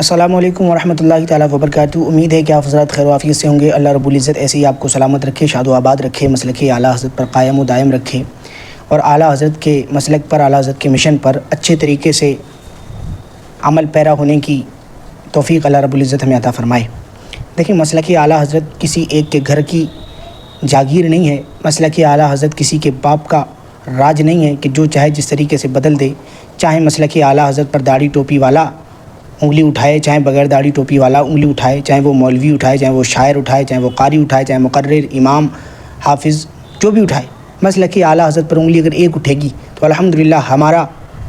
السلام علیکم ورحمۃ اللہ تعالیٰ وبرکاتہ۔ امید ہے کہ آپ حضرات خیر و عافیت سے ہوں گے۔ اللہ رب العزت ایسے ہی آپ کو سلامت رکھے، شاد و آباد رکھے، مسلک اعلیٰ حضرت پر قائم و دائم رکھے، اور اعلیٰ حضرت کے مسلک پر، اعلیٰ حضرت کے مشن پر اچھے طریقے سے عمل پیرا ہونے کی توفیق اللہ رب العزت ہمیں عطا فرمائے۔ دیکھیں، مسلک اعلیٰ حضرت کسی ایک کے گھر کی جاگیر نہیں ہے، مسلک اعلیٰ حضرت کسی کے باپ کا راج نہیں ہے کہ جو چاہے جس طریقے سے بدل دے۔ چاہے مسلک اعلیٰ حضرت پر داڑھی ٹوپی والا انگلی اٹھائے، چاہے بغیر داڑھی ٹوپی والا انگلی اٹھائے، چاہے وہ مولوی اٹھائے، چاہے وہ شاعر اٹھائے، چاہے وہ قاری اٹھائے، چاہے مقرر، امام، حافظ، جو بھی اٹھائے، مسلک اعلیٰ حضرت پر انگلی اگر ایک اٹھے گی تو الحمدللہ ہمارا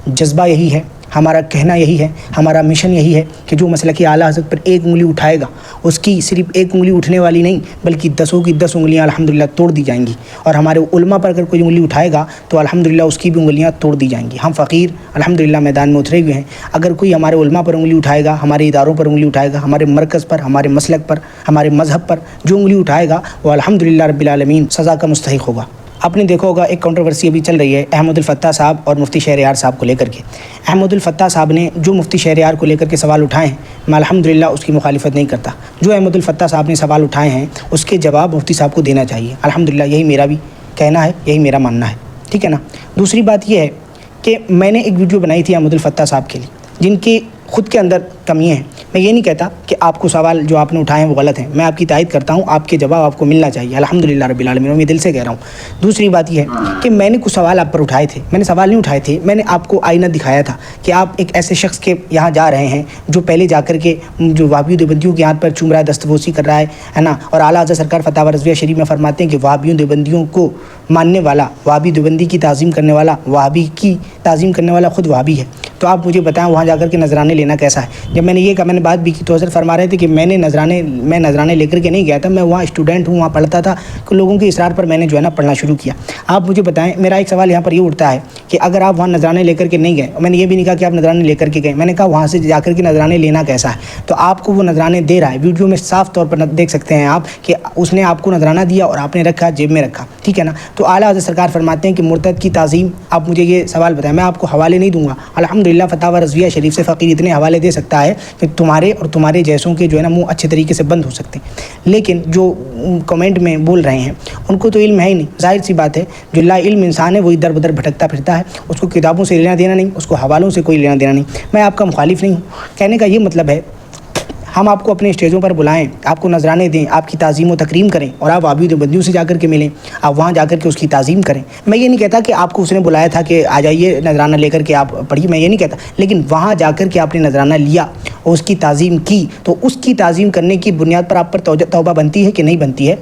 جذبہ یہی ہے، ہمارا کہنا یہی ہے، ہمارا مشن یہی ہے کہ جو مسلک اعلیٰ حضرت پر ایک انگلی اٹھائے گا، اس کی صرف ایک انگلی اٹھنے والی نہیں بلکہ دسوں کی 10 انگلیاں الحمدللہ توڑ دی جائیں گی، اور ہمارے علماء پر اگر کوئی انگلی اٹھائے گا تو الحمدللہ اس کی بھی انگلیاں توڑ دی جائیں گی۔ ہم فقیر الحمدللہ میدان میں اترے ہوئے ہیں، اگر کوئی ہمارے علماء پر انگلی اٹھائے گا، ہمارے اداروں پر انگلی اٹھائے گا، ہمارے مرکز پر، ہمارے مسلک پر، ہمارے مذہب پر جو انگلی اٹھائے گا وہ الحمدللہ رب العالمین سزا کا مستحق ہوگا۔ آپ نے دیکھا ہوگا ایک کنٹروورسی ابھی چل رہی ہے احمد الفتاح صاحب اور مفتی شہریار صاحب کو لے کر کے۔ احمد الفتاح صاحب نے جو مفتی شہریار کو لے کر کے سوال اٹھائے ہیں، میں الحمدللہ اس کی مخالفت نہیں کرتا۔ جو احمد الفتاح صاحب نے سوال اٹھائے ہیں اس کے جواب مفتی صاحب کو دینا چاہیے، الحمدللہ یہی میرا بھی کہنا ہے، یہی میرا ماننا ہے، ٹھیک ہے نا۔ دوسری بات یہ ہے کہ میں نے ایک ویڈیو بنائی تھی احمد الفتاح صاحب کے لیے جن کی خود کے اندر کمیاں ہیں۔ میں یہ نہیں کہتا کہ آپ کو سوال جو آپ نے اٹھائے ہیں وہ غلط ہیں، میں آپ کی تائید کرتا ہوں، آپ کے جواب آپ کو ملنا چاہیے، الحمدللہ رب العالمین، میں دل سے کہہ رہا ہوں۔ دوسری بات یہ ہے کہ میں نے کچھ سوال آپ پر اٹھائے تھے، میں نے سوال نہیں اٹھائے تھے، میں نے آپ کو آئینہ دکھایا تھا کہ آپ ایک ایسے شخص کے یہاں جا رہے ہیں جو پہلے جا کر کے جو وہابیوں دیوبندیوں کے ہاتھ پر چوم رہا ہے، دستبوسی کر رہا ہے نا، اور اعلیٰ حضرت سرکار فتاوی رضویہ شریف میں فرماتے ہیں کہ وہابیوں دیوبندیوں کو ماننے والا، وہابی دیوبندی کی تعظیم کرنے والا، وہابی کی تعظیم کرنے والا خود وہابی ہے۔ تو آپ مجھے بتائیں وہاں جا کر کے نذرانے لینا کیسا ہے؟ جب میں نے یہ کہا، میں نے بات بھی کی تو حضرت فرما رہے تھے کہ میں نذرانے لے کر کے نہیں گیا تھا، میں وہاں اسٹوڈنٹ ہوں، وہاں پڑھتا تھا، کہ لوگوں کے اصرار پر میں نے جو ہے نا پڑھنا شروع کیا۔ آپ مجھے بتائیں، میرا ایک سوال یہاں پر یہ اٹھتا ہے کہ اگر آپ وہاں نذرانے لے کر کے نہیں گئے، میں نے یہ بھی نہیں کہا کہ آپ نذرانے لے کر کے گئے، میں نے کہا وہاں سے جا کر کے نذرانے لینا کیسا ہے؟ تو آپ کو وہ نذرانے دے رہا ہے، ویڈیو میں صاف طور پر دیکھ سکتے ہیں آپ کہ اس نے آپ کو نذرانہ دیا اور آپ نے رکھا، جیب میں رکھا، ٹھیک ہے نا۔ تو اعلیٰ حضرت سرکار فرماتے ہیں کہ مرتد کی تعظیم، آپ مجھے یہ سوال بتائیں، میں آپ کو حوالے نہیں دوں گا، الحمدللہ فتاوی رضویہ شریف سے فقیر اتنے حوالے دے سکتا ہے کہ تمہارے اور تمہارے جیسوں کے جو ہے نا منہ اچھے طریقے سے بند ہو سکتے ہیں، لیکن جو کمنٹ میں بول رہے ہیں ان کو تو علم ہے ہی نہیں۔ ظاہر سی بات ہے، جو لا علم انسان ہے وہی در بدر بھٹکتا پھرتا ہے، اس کو کتابوں سے لینا دینا نہیں، اس کو حوالوں سے کوئی لینا دینا نہیں۔ میں آپ کا مخالف نہیں ہوں، کہنے کا یہ مطلب ہے ہم آپ کو اپنے اسٹیجوں پر بلائیں، آپ کو نذرانے دیں، آپ کی تعظیم و تکریم کریں، اور آپ وہابی دیوبندیوں سے جا کر کے ملیں، آپ وہاں جا کر کے اس کی تعظیم کریں۔ میں یہ نہیں کہتا کہ آپ کو اس نے بلایا تھا کہ آ جائیے نذرانہ لے کر کے آپ پڑھیے، میں یہ نہیں کہتا، لیکن وہاں جا کر کے آپ نے نذرانہ لیا اور اس کی تعظیم کی، تو اس کی تعظیم کرنے کی بنیاد پر آپ پر توبہ بنتی ہے کہ نہیں بنتی ہے؟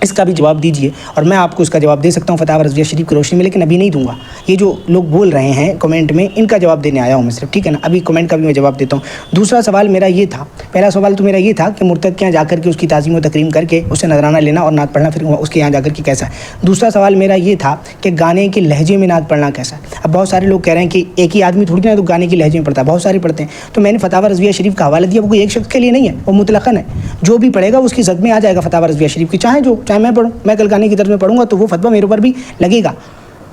اس کا بھی جواب دیجئے، اور میں آپ کو اس کا جواب دے سکتا ہوں فتاوی رضویہ شریف کی روشنی میں، لیکن ابھی نہیں دوں گا۔ یہ جو لوگ بول رہے ہیں کمنٹ میں، ان کا جواب دینے آیا ہوں میں صرف، ٹھیک ہے نا۔ ابھی کمنٹ کا بھی میں جواب دیتا ہوں۔ دوسرا سوال میرا یہ تھا، پہلا سوال تو میرا یہ تھا کہ مرتد کے یہاں جا کر کے اس کی تعظیم و تکریم کر کے اسے نذرانہ لینا اور نعت پڑھنا پھر اس کے یہاں جا کر کے کیسا ہے؟ دوسرا سوال میرا یہ تھا کہ گانے کے لہجے میں نعت پڑھنا کیسا ہے؟ اب بہت سارے لوگ کہہ رہے ہیں کہ ایک ہی آدمی تھوڑی نا تو گانے کے لہجے میں پڑھتا ہے، بہت سارے پڑھتے ہیں، تو میں نے فتاوی رضویہ شریف کا حوالہ دیا، وہ کوئی ایک شخص کے لیے نہیں ہے، وہ مطلقاً ہے، جو بھی پڑھے گا اس کی زد میں آ جائے گا فتاوی رضویہ شریف کی، چاہے میں پڑھوں، میں کل گانے کی طرف میں پڑھوں گا تو وہ فتویٰ میرے اوپر بھی لگے گا،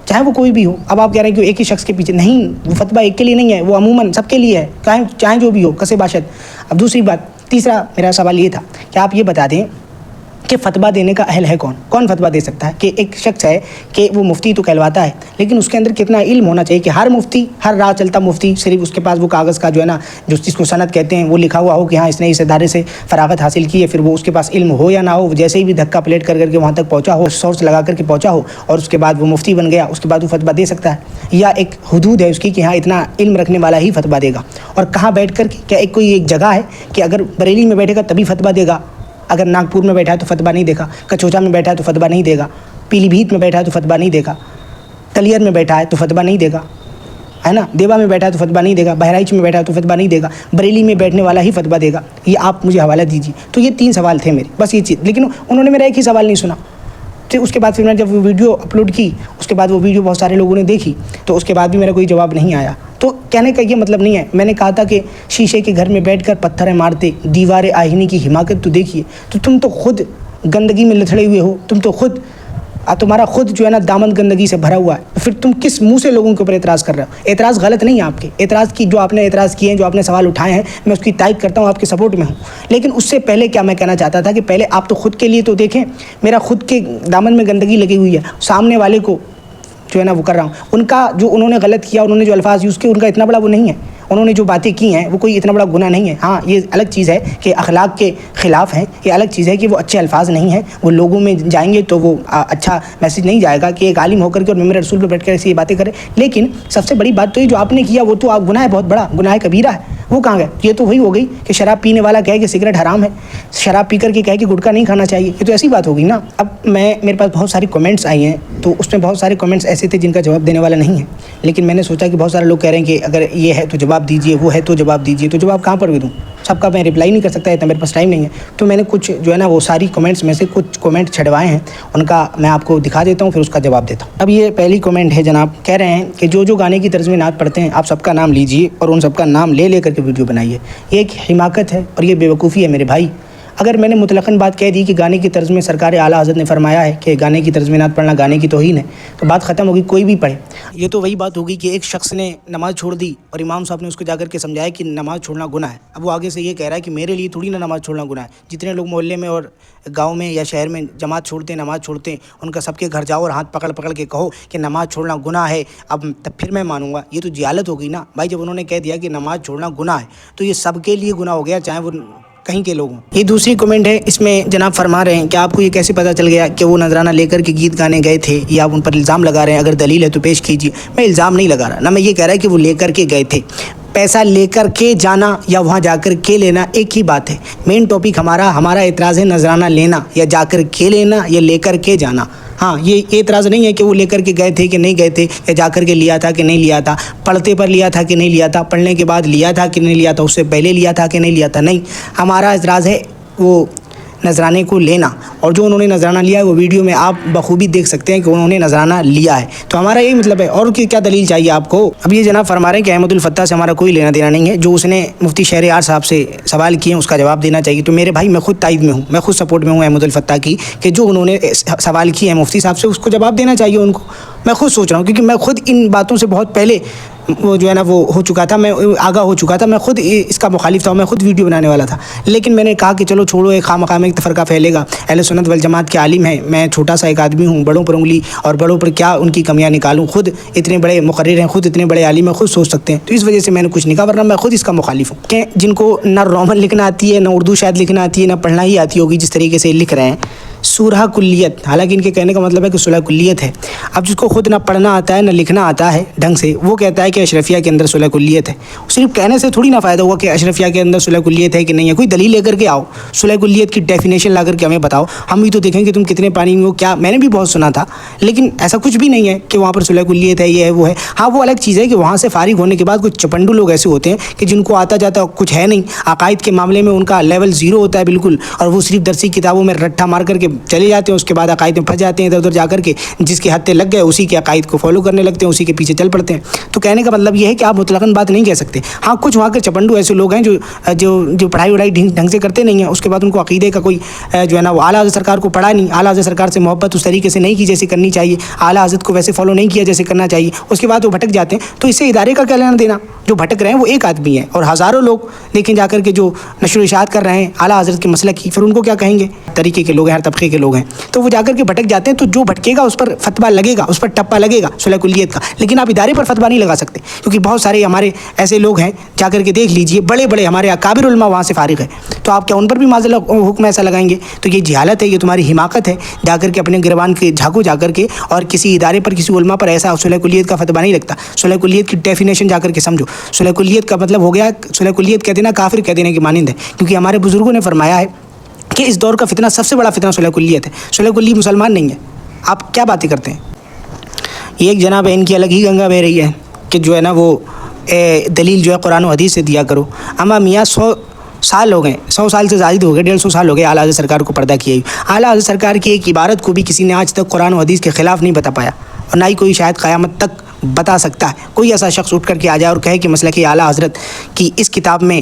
چاہے وہ کوئی بھی ہو۔ اب آپ کہہ رہے ہیں کہ ایک ہی شخص کے پیچھے نہیں، وہ فتویٰ ایک کے لیے نہیں ہے، وہ عموماً سب کے لیے ہے، چاہے جو بھی ہو، کسے باشد۔ اب دوسری بات، تیسرا میرا سوال یہ تھا کہ آپ یہ بتا دیں کہ فتویٰ دینے کا اہل ہے کون فتویٰ دے سکتا ہے؟ کہ ایک شخص ہے کہ وہ مفتی تو کہلواتا ہے، لیکن اس کے اندر کتنا علم ہونا چاہیے کہ ہر مفتی، ہر راہ چلتا مفتی صرف اس کے پاس وہ کاغذ کا جو ہے نا، جو جس کو سند کہتے ہیں، وہ لکھا ہوا ہو کہ ہاں اس نے اس ادارے سے فراغت حاصل کی ہے، پھر وہ اس کے پاس علم ہو یا نہ ہو، جیسے ہی بھی دھکا پلیٹ کر کے وہاں تک پہنچا ہو، سورس لگا کر کے پہنچا ہو، اور اس کے بعد وہ مفتی بن گیا، اس کے بعد وہ فتویٰ دے سکتا ہے؟ یا ایک حدود ہے اس کی کہ ہاں اتنا علم رکھنے والا ہی فتویٰ دے گا؟ اور کہاں بیٹھ کر کے، کیا ایک جگہ ہے کہ اگر بریلی میں بیٹھے گا تبھی فتویٰ دے گا، اگر ناگپور میں بیٹھا ہے تو فتویٰ نہیں دے گا، کچوچا میں بیٹھا ہے تو فتویٰ نہیں دے گا، پیلی بھیت میں بیٹھا ہے تو فتویٰ نہیں دے گا، کلیئر میں بیٹھا ہے تو فتویٰ نہیں دے گا، ہے نا، دیوا میں بیٹھا ہے تو فتویٰ نہیں دے گا، بہرائچ میں بیٹھا ہے تو فتویٰ نہیں دے گا، بریلی میں بیٹھنے والا ہی فتویٰ دے گا؟ یہ آپ مجھے حوالہ دیجیے۔ تو یہ 3 سوال تھے میرے، بس یہ چیز، لیکن انہوں نے میرا ایک ہی سوال نہیں سنا۔ تو اس کے بعد پھر میں نے جب وہ ویڈیو اپلوڈ کی، اس کے بعد وہ ویڈیو بہت سارے لوگوں نے دیکھی، تو اس کے بعد بھی میرا کوئی جواب نہیں آیا۔ تو کہنے کا یہ مطلب نہیں ہے، میں نے کہا تھا کہ شیشے کے گھر میں بیٹھ کر پتھریں مارتے، دیوار آہنی کی حماقت تو دیکھیے، تو تم تو خود گندگی میں لتھڑے ہوئے ہو، تم تو خود تمہارا خود جو ہے نا دامن گندگی سے بھرا ہوا ہے، تو پھر تم کس منہ سے لوگوں کے اوپر اعتراض کر رہے ہو؟ اعتراض غلط نہیں ہے آپ کے، اعتراض کی جو آپ نے اعتراض کیے ہیں، جو آپ نے سوال اٹھائے ہیں، میں اس کی تائید کرتا ہوں، آپ کے سپورٹ میں ہوں. لیکن اس سے پہلے کیا میں کہنا چاہتا تھا کہ پہلے آپ تو خود کے لیے تو دیکھیں. میرا خود کے دامن میں گندگی لگی ہوئی ہے، سامنے والے کو جو ہے نا وہ کر رہا ہوں. ان کا جو انہوں نے غلط کیا، انہوں نے جو الفاظ یوز کیے، ان کا اتنا بڑا وہ نہیں ہے. انہوں نے جو باتیں کی ہیں وہ کوئی اتنا بڑا گناہ نہیں ہے. ہاں یہ الگ چیز ہے کہ اخلاق کے خلاف ہیں، یہ الگ چیز ہے کہ وہ اچھے الفاظ نہیں ہیں، وہ لوگوں میں جائیں گے تو وہ اچھا میسج نہیں جائے گا کہ ایک عالم ہو کر کے اور ممبر رسول پہ بیٹھ کر ایسی یہ باتیں کرے. لیکن سب سے بڑی بات تو یہ جو آپ نے کیا وہ تو آپ گناہ ہے، بہت بڑا گناہ کبیرہ ہے. وہ کہاں گئے؟ یہ تو وہی ہو گئی کہ شراب پینے والا کہے کہ سگریٹ حرام ہے، شراب پی کر کے کہے کہ گٹکا نہیں کھانا چاہیے. یہ تو ایسی بات ہوگی نا. اب میرے پاس بہت ساری کمنٹس آئی ہیں، تو اس میں بہت سارے کمنٹس ایسے تھے جن کا جواب دینے والا نہیں ہے. لیکن میں نے سوچا کہ بہت سارے لوگ کہہ رہے ہیں کہ اگر یہ ہے تو جواب دیجیے، وہ ہے تو جواب دیجیے، تو جواب کہاں پر بھی دوں؟ سب کا میں رپلائی نہیں کر سکتا، اتنا میرے پاس ٹائم نہیں ہے. تو میں نے کچھ جو ہے نا وہ ساری کمنٹس میں سے کچھ کمنٹ چھڑوائے ہیں، ان کا میں آپ کو دکھا دیتا ہوں، پھر اس کا جواب دیتا ہوں. اب یہ پہلی کمنٹ ہے جناب، کہہ رہے ہیں کہ جو گانے کی طرز میں نعت پڑھتے ہیں آپ سب کا نام لیجیے اور ان سب کا نام لے کر کے ویڈیو بنائیے. یہ ایک حماقت ہے اور یہ بے وقوفی ہے میرے بھائی. اگر میں نے مطلقاً بات کہہ دی کہ گانے کی طرز میں سرکار اعلیٰ حضرت نے فرمایا ہے کہ گانے کی طرز میں نعت پڑھنا گانے کی توہین ہے، تو بات ختم ہوگی، کوئی بھی پڑھے. یہ تو وہی بات ہوگی کہ ایک شخص نے نماز چھوڑ دی اور امام صاحب نے اس کو جا کر کے سمجھایا کہ نماز چھوڑنا گناہ ہے. اب وہ آگے سے یہ کہہ رہا ہے کہ میرے لیے تھوڑی نا نماز چھوڑنا گناہ ہے. جتنے لوگ محلے میں اور گاؤں میں یا شہر میں جماعت چھوڑتے ہیں، نماز چھوڑتے ہیں، ان کا سب کے گھر جاؤ اور ہاتھ پکڑ کے کہو کہ نماز چھوڑنا گناہ ہے، اب تب پھر میں مانوں گا. یہ تو جہالت ہو گئی نا بھائی. جب انہوں نے کہہ دیا کہ نماز چھوڑنا گناہ ہے تو یہ سب کے لیے گناہ ہو گیا، چاہے وہ کہیں کے لوگ ہوں. یہ دوسری کمنٹ ہے، اس میں جناب فرما رہے ہیں کہ آپ کو یہ کیسے پتہ چل گیا کہ وہ نذرانہ لے کر کے گیت گانے گئے تھے، یا آپ ان پر الزام لگا رہے ہیں؟ اگر دلیل ہے تو پیش کیجیے. میں الزام نہیں لگا رہا، نہ میں یہ کہہ رہا کہ وہ لے کر کے گئے تھے. پیسہ لے کر کے جانا یا وہاں جا کر کے لینا ایک ہی بات ہے. مین ٹاپک ہمارا اعتراض ہے نذرانہ لینا یا جا کر کے لینا یا لے کر کے جانا. ہاں یہ اعتراض نہیں ہے کہ وہ لے کر کے گئے تھے کہ نہیں گئے تھے، یا جا کر کے لیا تھا کہ نہیں لیا تھا، پڑھتے پر لیا تھا کہ نہیں لیا تھا، پڑھنے کے بعد لیا تھا کہ نہیں لیا تھا، اس سے پہلے لیا تھا کہ نہیں لیا تھا. نہیں، ہمارا اعتراض ہے وہ نذرانے کو لینا. اور جو انہوں نے نذرانہ لیا ہے وہ ویڈیو میں آپ بخوبی دیکھ سکتے ہیں کہ انہوں نے نذرانہ لیا ہے. تو ہمارا یہی مطلب ہے، اور کیا دلیل چاہیے آپ کو؟ اب یہ جناب فرما رہے ہیں کہ احمد الفتاح سے ہمارا کوئی لینا دینا نہیں ہے. جو اس نے مفتی شہریار صاحب سے سوال کیے ہیں اس کا جواب دینا چاہیے. تو میرے بھائی میں خود تائید میں ہوں، میں خود سپورٹ میں ہوں احمد الفتاح کی، کہ جو انہوں نے سوال کیے ہیں مفتی صاحب سے اس کو جواب دینا چاہیے ان کو. میں خود سوچ رہا ہوں کیونکہ میں خود ان باتوں سے بہت پہلے وہ جو ہے نا وہ ہو چکا تھا، میں آگاہ ہو چکا تھا، میں خود اس کا مخالف تھا، میں خود ویڈیو بنانے والا تھا. لیکن میں نے کہا کہ چلو چھوڑو، ایک خواہ مقام ایک تفرقہ پھیلے گا. اہل سنت والجماعت کے عالم ہیں، میں چھوٹا سا ایک آدمی ہوں، بڑوں پر انگلی اور بڑوں پر کیا ان کی کمیاں نکالوں. خود اتنے بڑے مقرر ہیں، خود اتنے بڑے عالم ہیں، خود سوچ سکتے ہیں. تو اس وجہ سے میں نے کچھ نہیں کہا، ورنہ میں خود اس کا مخالف ہوں کہ جن کو نہ رومن لکھنا آتی ہے، نہ اردو شاید لکھنا آتی ہے، نہ پڑھنا ہی آتی ہوگی جس طریقے سے لکھ رہے ہیں سورہ کلیت. حالانکہ ان کے کہنے کا مطلب ہے کہ سورہ کلیت ہے. اب جس کو خود نہ پڑھنا آتا ہے نہ لکھنا آتا ہے ڈھنگ سے، وہ کہتا ہے کہ اشرفیہ کے اندر سورہ کلیت ہے. صرف کہنے سے تھوڑی نہ فائدہ ہوا کہ اشرفیہ کے اندر سورہ کلیت ہے کہ نہیں ہے. کوئی دلیل لے کر کے آؤ، سورہ کلیت کی ڈیفینیشن لا کر کے ہمیں بتاؤ، ہم بھی تو دیکھیں کہ تم کتنے پانی میں ہو. کیا میں نے بھی بہت سنا تھا، لیکن ایسا کچھ بھی نہیں ہے کہ وہاں پر سورہ کلیت ہے، یہ ہے وہ ہے. ہاں وہ الگ چیز ہے کہ وہاں سے فارغ ہونے کے بعد کچھ چپنڈو لوگ ایسے ہوتے ہیں کہ جن کو آتا جاتا کچھ ہے نہیں، عقائد کے معاملے میں ان کا لیول زیرو ہوتا ہے بالکل، اور وہ صرف درسی کتابوں میں رٹھا مار کر کے چلے جاتے ہیں. اس کے بعد عقائد میں پھنس جاتے ہیں، ادھر ادھر جا کر کے جس کے ہتھے لگ گئے اسی کے عقائد کو فالو کرنے لگتے ہیں، اسی کے پیچھے چل پڑتے ہیں. تو کہنے کا مطلب یہ ہے کہ آپ مطلقاً بات نہیں کہہ سکتے. ہاں کچھ وہاں کے چپنڈو ایسے لوگ ہیں جو پڑھائی وڑھائی ڈھنگ سے کرتے نہیں ہیں، اس کے بعد ان کو عقیدے کا کوئی جو ہے نا وہ اعلیٰ حضرت سرکار کو پڑھا نہیں، اعلیٰ حضرت سرکار سے محبت اس طریقے سے نہیں کی جیسے کرنی چاہیے، اعلیٰ حضرت کو ویسے فالو نہیں کیا جیسے کرنا چاہیے، اس کے بعد وہ بھٹک جاتے ہیں. تو اس سے ادارے کا کیا لینا دینا؟ جو بھٹک رہے ہیں وہ ایک آدمی ہے اور ہزاروں لوگ دیکھیں جا کر کے جو نشر و اشاعت کر رہے ہیں اعلیٰ حضرت کے مسلک کی، پھر ان کو کیا کہیں گے؟ طریقے کے لوگ ہیں، ہر طبقے کے لوگ ہیں، تو وہ جا کر کے بھٹک جاتے ہیں. تو جو بھٹکے گا اس پر فتویٰ لگے گا، اس پر ٹپا لگے گا سورہ کلیت کا. لیکن آپ ادارے پر فتویٰ نہیں لگا سکتے کیونکہ بہت سارے ہمارے ایسے لوگ ہیں، جا کر کے دیکھ لیجئے، بڑے بڑے ہمارے اکابر علماء وہاں سے فارغ ہیں. تو آپ کیا ان پر بھی معزل حکم ایسا لگائیں گے؟ تو یہ جہالت ہے، یہ تمہاری حماقت ہے. جا کر کے اپنے گریبان کے جھاگو جا کر کے اور کسی ادارے پر کسی علماء پر ایسا سورہ کلیت کا فتویٰ نہیں لگتا. سورہ کلیت کی ڈیفینیشن جا کر کے سمجھو. سورہ کلیت کا مطلب ہو گیا، سورہ کلیت کہہ دینا کافر کہہ دینے کی مانند ہے، کیونکہ ہمارے بزرگوں نے فرمایا ہے کہ اس دور کا فتنہ سب سے بڑا فتنہ سورہ کلیت ہے. سورہ کلیت مسلمان نہیں ہے. آپ کیا باتیں کرتے ہیں؟ یہ ایک جناب ہے، ان کی الگ ہی گنگا بہ رہی ہے کہ جو ہے نا وہ دلیل جو ہے قرآن و حدیث سے دیا کرو. اما میاں 100 سال ہو گئے، 100 سال سے زائد ہو گئے، 150 سال ہو گئے اعلیٰ حضرت سرکار کو پردہ کیے. اعلیٰ حضرت سرکار کی ایک عبارت کو بھی کسی نے آج تک قرآن و حدیث کے خلاف نہیں بتا پایا، اور نہ ہی کوئی شاید قیامت تک بتا سکتا ہے. کوئی ایسا شخص اٹھ کر کے آ جائے اور کہے کہ مسلک اعلیٰ حضرت کی اس کتاب میں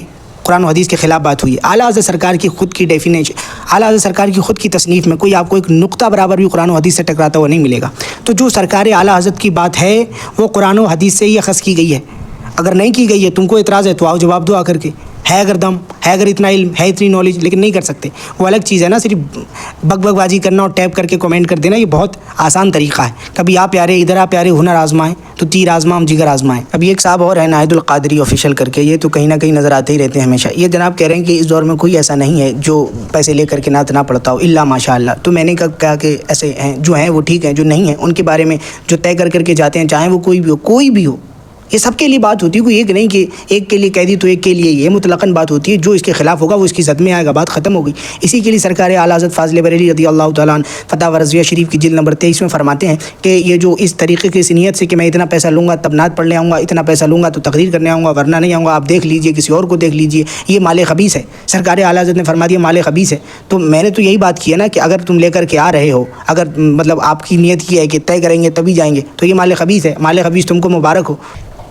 قرآن و حدیث کے خلاف بات ہوئی ہے۔ اعلیٰ حضرت سرکار کی خود کی ڈیفینیشن، اعلیٰ حضرت سرکار کی خود کی تصنیف میں کوئی آپ کو ایک نقطہ برابر بھی قرآن و حدیث سے ٹکراتا ہوا نہیں ملے گا۔ تو جو سرکار اعلیٰ حضرت کی بات ہے وہ قرآن و حدیث سے ہی اخذ کی گئی ہے۔ اگر نہیں کی گئی ہے، تم کو اعتراض ہے تو آؤ جواب دو آ کر کے، ہے اگر دم ہے، اگر اتنا علم ہے، اتنی نالج، لیکن نہیں کر سکتے، وہ الگ چیز ہے نا۔ صرف بک بازی کرنا اور ٹیپ کر کے کمنٹ کر دینا، یہ بہت آسان طریقہ ہے۔ کبھی آپ پیارے ادھر آپ پیارے ہنر آزمائیں تو تیر آزمائیں جگر آزمائیں۔ ابھی ایک صاحب اور ہے ناہید القادری آفیشیل کر کے، یہ تو کہیں نہ کہیں نظر آتے ہی رہتے ہیں ہمیشہ۔ یہ جناب کہہ رہے ہیں کہ اس دور میں کوئی ایسا نہیں ہے جو پیسے لے کر کے نعت نہ پڑھتا ہو الا ماشاء اللہ۔ تو میں نے کہا کہ ایسے ہیں، جو ہیں وہ ٹھیک ہیں، جو نہیں ہیں ان کے بارے میں جو طے کر کے جاتے ہیں، چاہے وہ کوئی بھی ہو، یہ سب کے لیے بات ہوتی ہے، کوئی ایک نہیں کہ ایک کے لیے کہہ دی تو ایک کے لیے، یہ مطلقاً بات ہوتی ہے۔ جو اس کے خلاف ہوگا وہ اس کی زد میں آئے گا، بات ختم ہو گئی۔ اسی کے لیے سرکار اعلیٰ حضرت فاضل بریلوی رضی اللہ تعالیٰ عنہ فتح رضویہ شریف کی جلد نمبر 23 میں فرماتے ہیں کہ یہ جو اس طریقے کی اس نیت سے کہ میں اتنا پیسہ لوں گا تب نعت پڑھنے آؤں گا، اتنا پیسہ لوں گا تو تقریر کرنے آؤں گا ورنہ نہیں آؤں گا، آپ دیکھ لیجئے، کسی اور کو دیکھ لیجئے، یہ مال خبیث ہے۔ سرکار اعلیٰ حضرت نے فرما دیا مال خبیث ہے۔ تو میں نے تو یہی بات کی ہے نا کہ اگر تم لے کر کے آ رہے ہو، اگر مطلب آپ کی نیت یہ ہے کہ طے کریں گے تبھی جائیں گے، تو یہ مال خبیث ہے۔ مال خبیث تم کو مبارک ہو۔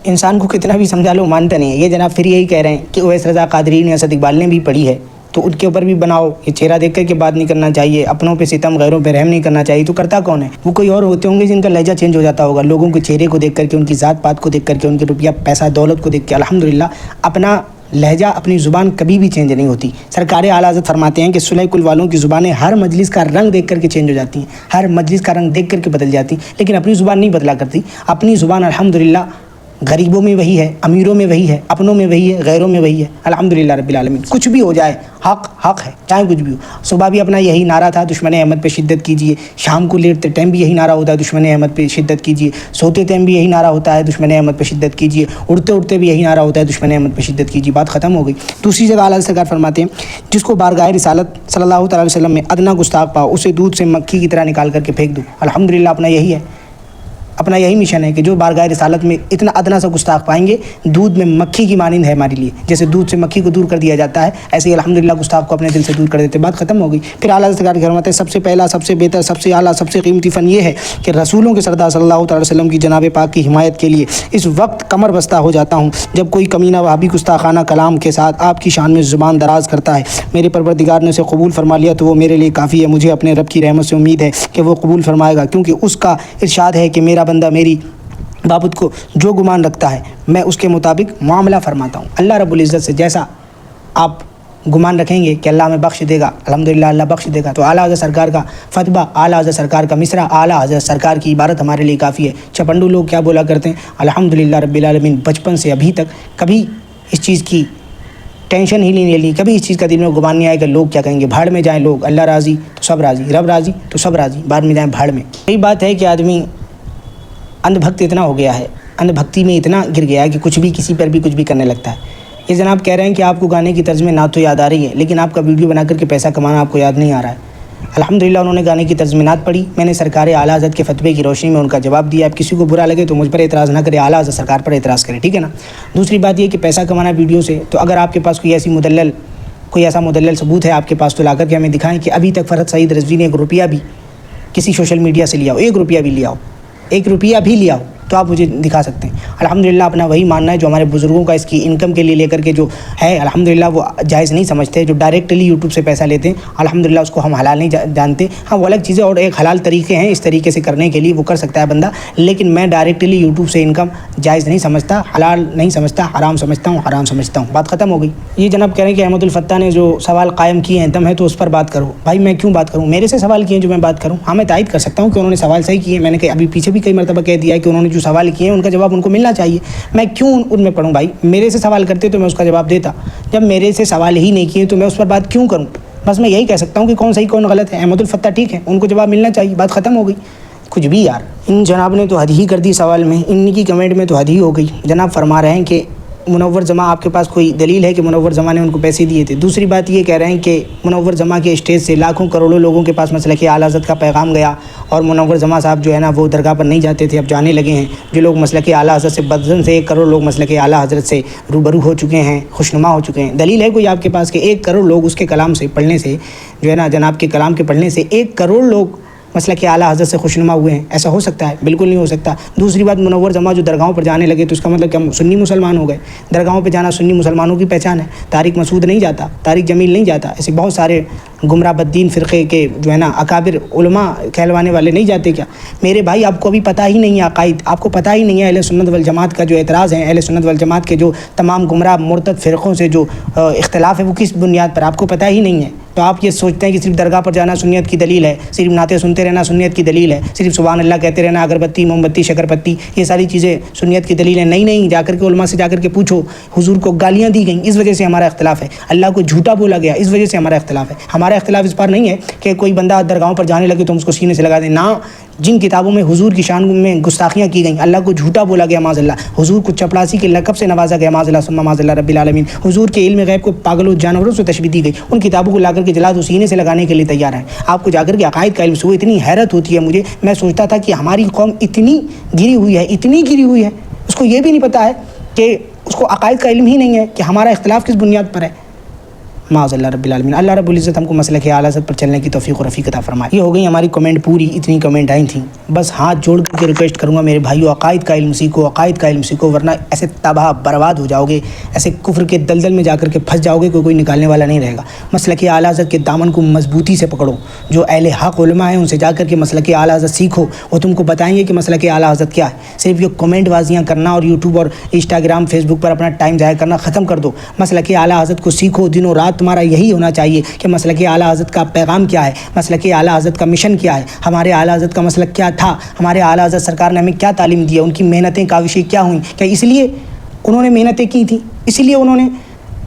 انسان کو کتنا بھی سمجھا لو مانتا نہیں ہے۔ یہ جناب پھر یہی کہہ رہے ہیں کہ اویس رضا قادری نے، اسد اقبال نے بھی پڑھی ہے تو ان کے اوپر بھی بناؤ۔ یہ چہرہ دیکھ کر کے بات نہیں کرنا چاہیے، اپنوں پہ ستم غیروں پہ رحم نہیں کرنا چاہیے۔ تو کرتا کون ہے؟ وہ کوئی اور ہوتے ہوں گے جن کا لہجہ چینج ہو جاتا ہوگا، لوگوں کے چہرے کو دیکھ کر کے، ان کی ذات پات کو دیکھ کر کے، ان کے روپیہ پیسہ دولت کو دیکھ کے۔ الحمدللہ اپنا لہجہ، اپنی زبان کبھی بھی چینج نہیں ہوتی۔ سرکار اعلیٰ حضرت فرماتے ہیں کہ صلح کل والوں کی زبانیں ہر مجلس کا رنگ دیکھ کر کے چینج ہو جاتی ہیں، ہر مجلس کا رنگ دیکھ کر کے بدل جاتی ہیں، لیکن اپنی زبان نہیں بدلا کرتی۔ اپنی زبان الحمدللہ غریبوں میں وہی ہے، امیروں میں وہی ہے، اپنوں میں وہی ہے، غیروں میں وہی ہے۔ الحمدللہ رب العالمین۔ کچھ بھی ہو جائے، حق ہے، چاہے کچھ بھی ہو۔ صبح بھی اپنا یہی نعرہ تھا، دشمن احمد پہ شدت کیجیے۔ شام کو لیٹتے ٹائم بھی یہی نعرہ ہوتا ہے، دشمن احمد پہ شدت کیجیے۔ سوتے ٹائم بھی یہی نعرہ ہوتا ہے، دشمن احمد پہ شدت کیجیے۔ اٹھتے بھی یہی نعرہ ہوتا ہے، دشمن احمد پہ شدت کیجیے۔ بات ختم ہو گئی۔ دوسری جگہ اعلیٰ سرکار فرماتے ہیں جس کو بارگاہ رسالت صلی اللہ تعالیٰ علیہ وسلم میں ادنا گستاخ پاؤ، اسے دودھ سے مکھی کی طرح نکال کر کے پھینک دو۔ الحمدللہ اپنا یہی ہے، اپنا یہی مشن ہے کہ جو بارگاہ رسالت میں اتنا ادنا سا گستاخ پائیں گے، دودھ میں مکھی کی مانند ہے ہمارے لیے۔ جیسے دودھ سے مکھی کو دور کر دیا جاتا ہے، ایسے ہی الحمدللہ گستاخ کو اپنے دل سے دور کر دیتے۔ بات ختم ہو گئی۔ پھر اعلیٰ سرکار کی فرماتے ہیں سب سے پہلا، سب سے بہتر، سب سے اعلیٰ، سب سے قیمتی فن یہ ہے کہ رسولوں کے سردار صلی اللہ تعالی وسلم کی جناب پاک کی حمایت کے لیے اس وقت کمر بستہ ہو جاتا ہوں جب کوئی کمینہ وہابی گستاخانہ کلام کے ساتھ آپ کی شان میں زبان دراز کرتا ہے۔ میرے پروردگار نے اسے قبول فرما لیا تو وہ میرے لیے کافی ہے۔ مجھے اپنے رب کی رحمت سے امید ہے کہ وہ قبول فرمائے گا، کیونکہ اس کا ارشاد ہے کہ میرا بندہ میری بابت کو جو گمان رکھتا ہے میں اس کے مطابق معاملہ فرماتا ہوں۔ اللہ رب العزت سے جیسا آپ گمان رکھیں گے کہ اللہ ہمیں بخش دے گا، الحمدللہ اللہ بخش دے گا۔ تو اعلیٰ حضرت سرکار کا فتویٰ، اعلیٰ حضرت سرکار کا مصرع، اعلیٰ حضرت سرکار کی عبارت ہمارے لیے کافی ہے۔ چپنڈو لوگ کیا بولا کرتے ہیں؟ الحمدللہ رب العالمین، بچپن سے ابھی تک کبھی اس چیز کی ٹینشن ہی نہیں لی، کبھی اس چیز کا دل میں گمان نہیں آئے کہ لوگ کیا کہیں گے۔ بھاڑ میں جائیں لوگ، اللہ راضی تو سب راضی، رب راضی تو سب راضی، بعد میں جائیں بھاڑ میں۔ یہی بات ہے کہ آدمی اندھ بھکت اتنا ہو گیا ہے، اندھ بھکتی میں اتنا گر گیا ہے کہ کچھ بھی کسی پر بھی کچھ بھی کرنے لگتا ہے۔ یہ جناب کہہ رہے ہیں کہ آپ کو گانے کی طرز میں نعت تو یاد آ رہی ہے، لیکن آپ کا ویڈیو بنا کر کے پیسہ کمانا آپ کو یاد نہیں آ رہا ہے۔ الحمدللہ انہوں نے گانے کی طرز میں نعت پڑھی، میں نے سرکار اعلیٰ حضرت کے فتوے کی روشنی میں ان کا جواب دیا۔ اب کسی کو برا لگے تو مجھ پر اعتراض نہ کرے، اعلیٰ حضرت سرکار پر اعتراض کرے، ٹھیک ہے نا۔ دوسری بات یہ کہ پیسہ کمانا ویڈیو سے، تو اگر آپ کے پاس کوئی ایسا مدلل ثبوت ہے آپ کے پاس تو لا کر کے ہمیں دکھائیں کہ ابھی تک فرحت سعید رضوی نے 1 روپیہ بھی کسی سوشل میڈیا سے لیا ہو، 1 روپیہ بھی لیا ہو، 1 روپیہ بھی لیا ہو تو آپ مجھے دکھا سکتے ہیں۔ الحمدللہ اپنا وہی ماننا ہے جو ہمارے بزرگوں کا اس کی انکم کے لیے لے کر کے جو ہے، الحمدللہ وہ جائز نہیں سمجھتے۔ جو ڈائریکٹلی یوٹیوب سے پیسہ لیتے ہیں الحمدللہ اس کو ہم حلال نہیں جانتے۔ ہاں وہ الگ چیزیں اور ایک حلال طریقے ہیں، اس طریقے سے کرنے کے لیے وہ کر سکتا ہے بندہ، لیکن میں ڈائریکٹلی یوٹیوب سے انکم جائز نہیں سمجھتا، حلال نہیں سمجھتا، حرام سمجھتا ہوں، حرام سمجھتا ہوں۔ بات ختم ہو گئی۔ یہ جناب کہہ رہے ہیں کہ احمد الفتاح نے جو سوال قائم کیے ہیں دم ہے تو اس پر بات کرو۔ بھائی میں کیوں بات کروں؟ میرے سے سوال کیے ہیں جو میں بات کروں؟ ہاں میں تائید کر سکتا ہوں کہ انہوں نے سوال صحیح کیے، میں نے ابھی پیچھے بھی کئی مرتبہ کہہ دیا ہے کہ انہوں نے جو سوال کیے ہیں ان کا جواب ان کو ملنا چاہیے۔ میں کیوں ان میں پڑھوں؟ بھائی میرے سے سوال کرتے تو میں اس کا جواب دیتا، جب میرے سے سوال ہی نہیں کیے تو میں اس پر بات کیوں کروں؟ بس میں یہی کہہ سکتا ہوں کہ کون صحیح کون غلط ہے۔ احمد الفتاح ٹھیک ہے، ان کو جواب ملنا چاہیے، بات ختم ہو گئی۔ کچھ بھی یار، ان جناب نے تو حد ہی کر دی سوال میں، ان کی کمنٹ میں تو حد ہی ہو گئی۔ جناب فرما رہے ہیں کہ منور جمع، آپ کے پاس کوئی دلیل ہے کہ منور جمع نے ان کو پیسے دیے تھے؟ دوسری بات یہ کہہ رہے ہیں کہ منور جمع کے اسٹیج سے لاکھوں کروڑوں لوگوں کے پاس مسلک اعلیٰ حضرت کا پیغام گیا اور منور جمع صاحب جو ہے نا وہ درگاہ پر نہیں جاتے تھے، اب جانے لگے ہیں۔ جو لوگ مسلک اعلیٰ حضرت سے بدزن سے 1 کروڑ لوگ مسلک اعلیٰ حضرت سے روبرو ہو چکے ہیں، خوشنما ہو چکے ہیں۔ دلیل ہے کوئی آپ کے پاس کہ 1 کروڑ لوگ اس کے کلام سے پڑھنے سے جو ہے نا، جناب کے کلام کے پڑھنے سے 1 کروڑ لوگ مسلک اعلیٰ حضرت سے خوشنما ہوئے ہیں؟ ایسا ہو سکتا ہے؟ بالکل نہیں ہو سکتا۔ دوسری بات، منور جماعت جو درگاہوں پر جانے لگے تو اس کا مطلب کہ ہم سنی مسلمان ہو گئے؟ درگاہوں پہ جانا سنی مسلمانوں کی پہچان ہے۔ طارق مسعود نہیں جاتا، طارق جمیل نہیں جاتا، ایسے بہت سارے گمراہ بدین فرقے کے جو ہے نا اکابر علماء کہلوانے والے نہیں جاتے کیا؟ میرے بھائی آپ کو ابھی پتہ ہی نہیں ہے عقائد، آپ کو پتہ ہی نہیں ہے اہل سنت والجماعت کا جو اعتراض ہے، اہل سنت والجماعت کے جو تمام گمراہ مرتد فرقوں سے جو اختلاف ہے وہ کس بنیاد پر، آپ کو پتہ ہی نہیں ہے۔ تو آپ یہ سوچتے ہیں کہ صرف درگاہ پر جانا سنیت کی دلیل ہے، صرف نعتیں سنتے رہنا سنیت کی دلیل ہے، صرف سبحان اللہ کہتے رہنا، اگربتی موم بتی شکر پتی یہ ساری چیزیں سنیت کی دلیل ہے؟ نہیں، جا کر کے علماء سے جا کر کے پوچھو، حضور کو گالیاں دی گئیں، اس وجہ سے ہمارا اختلاف ہے، اللہ کو جھوٹا بولا گیا، اس وجہ سے ہمارا اختلاف ہے۔ ہمارا اختلاف اس پر نہیں ہے کہ کوئی بندہ درگاہوں پر جانے لگے تو ہم اس کو سینے سے لگا دیں، نہ، جن کتابوں میں حضور کی شان میں گستاخیاں کی گئیں، اللہ کو جھوٹا بولا گیا معاذ اللہ، حضور کو چپڑاسی کے لقب سے نوازا گیا معاذ اللہ ثم معاذ اللہ رب العالمین، حضور کے علم غیب کو پاگلوں جانوروں سے تشبیہ دی گئی، ان کتابوں کو لا کر کے جلا دو، سینے سے لگانے کے لیے تیار ہیں۔ آپ کو جا کر کے عقائد کا علم سے اتنی حیرت ہوتی ہے مجھے، میں سوچتا تھا کہ ہماری قوم اتنی گری ہوئی ہے، اس کو یہ بھی نہیں پتہ ہے کہ اس کو عقائد کا علم ہی نہیں ہے کہ ہمارا اختلاف کس بنیاد پر ہے۔ معاذ اللہ رب العالمین، اللہ رب العزت ہم کو مسلک اعلیٰ حضرت پر چلنے کی توفیق و رفیق عطا فرمائے۔ یہ ہو گئی ہماری کمنٹ پوری، اتنی کمنٹ آئی تھیں، بس ہاتھ جوڑ کر کے ریکویسٹ کروں گا میرے بھائیو، عقائد کا علم سیکھو، ورنہ ایسے تباہ برباد ہو جاؤ گے، ایسے کفر کے دلدل میں جا کر کے پھنس جاؤ گے، کوئی نکالنے والا نہیں رہے گا۔ مسلک اعلیٰ حضرت کے دامن کو مضبوطی سے پکڑو، جو اہل حق علماء ہیں ان سے جا کر کے مسلک اعلیٰ حضرت سیکھو، وہ تم کو بتائیں گے کہ مسلک اعلیٰ حضرت کیا ہے۔ صرف یہ کمنٹ بازیاں کرنا اور یوٹیوب اور انسٹاگرام فیس بک پر اپنا ٹائم ضائع کرنا ختم کر دو، مسلک اعلیٰ حضرت کو سیکھو، دن و رات تمہارا یہی ہونا چاہیے کہ مسلک اعلیٰ حضرت کا پیغام کیا ہے، مسلک اعلیٰ حضرت کا مشن کیا ہے، ہمارے اعلیٰ حضرت کا مسلک کیا تھا، ہمارے اعلیٰ حضرت سرکار نے ہمیں کیا تعلیم دی ہے، ان کی محنتیں کاوشیں کیا ہوئیں، کیا اس لیے انہوں نے محنتیں کی تھیں، اسی لیے انہوں نے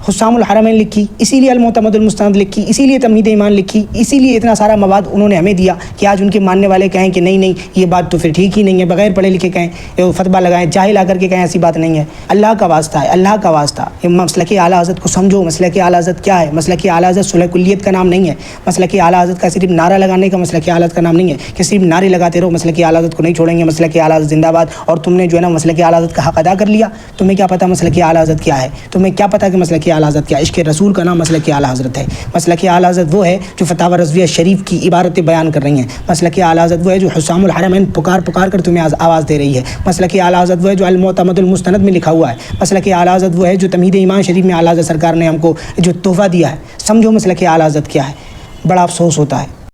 حسام الحرمین لکھی، اسی لیے المعتمد المستند لکھی، اسی لیے تمہید ایمان لکھی، اسی لیے اتنا سارا مواد انہوں نے ہمیں دیا کہ آج ان کے ماننے والے کہیں کہ نہیں یہ بات تو پھر ٹھیک ہی نہیں ہے، بغیر پڑھے لکھے کہیں، فتویٰ لگائیں، جاہل آ کر کے کہیں ایسی بات نہیں ہے۔ اللہ کا واسطہ ہے، اللہ کا واسطہ، یہ مسلک اعلیٰ حضرت کو سمجھو، مسلک اعلیٰ حضرت کیا ہے۔ مسلک اعلیٰ حضرت صلح کلیت کا نام نہیں ہے، مسلک اعلیٰ حضرت کا صرف نعرہ لگانے کا مسلک اعلیٰ حضرت کا نام نہیں ہے کہ صرف نعرے لگاتے رہو، مسلک اعلیٰ حضرت کو نہیں چھوڑیں گے، مسلک اعلیٰ حضرت زندہ باد، اور تم نے جو ہے نا مسلک اعلیٰ حضرت کا حق ادا کر لیا، تمہیں کیا پتہ مسلک اعلیٰ حضرت کیا ہے، تمہیں کیا پتہ کہ مسلک اعلیٰ حضرت کیا ہے۔ عشق رسول کا نام مسلک اعلیٰ حضرت ہے۔ مسلک اعلیٰ حضرت وہ ہے جو فتاوی رضویہ شریف کی عبارتیں بیان کر رہی ہیں، مسلک اعلیٰ حضرت وہ ہے جو حسام الحرمین پکار کر تمہیں آواز دے رہی ہے، مسلک اعلیٰ حضرت وہ ہے جو المعتمد المستند میں لکھا ہوا ہے، مسلک اعلیٰ حضرت وہ ہے جو تمہید ایمان شریف میں اعلیٰ حضرت سرکار نے ہم کو جو تحفہ دیا ہے۔ سمجھو مسلک اعلیٰ حضرت کیا ہے، بڑا افسوس ہوتا ہے